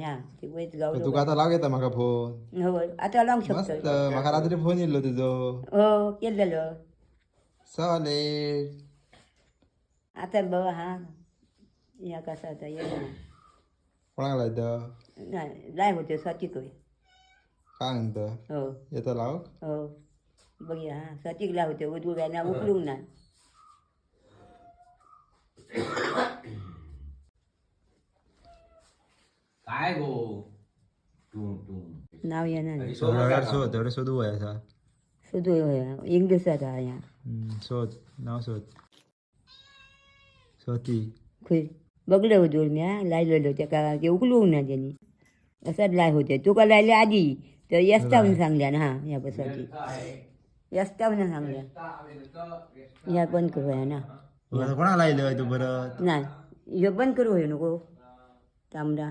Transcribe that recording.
हा ते वयच तर गावलो तुका आता लाव येता म्हाका फोन. हो आता लावूंक मस्त शकतो म्हाका रात्री फोन येयल्लो तुजो. हो केलेलो सॉलिड. आता बाबा हा या कसा आता येईल कोणाक लायता नाही लाय होते स्वातीक होय काय म्हणता हो येता लाव. हो बघूया हा स्वातीक लाय होते उद्या उकलूंक ना काय गो नाव येणार शोध शोधू वय असा. सुदू इंग्लिशात हा या शोध नाव शोध. स्वाती. खंय बघले होतो मी हा लायलेलो तेका ते उकलूंक ना त्यांनी असंच लाय होते तुका लायले आधी तर यस्तावून सांगल्या ना हा या बसाची यस्तावून सांगल्या या बंद करूया ना कोणाक लायलं तू परत. नाही ह्यो बंद करू होय नको तांबडा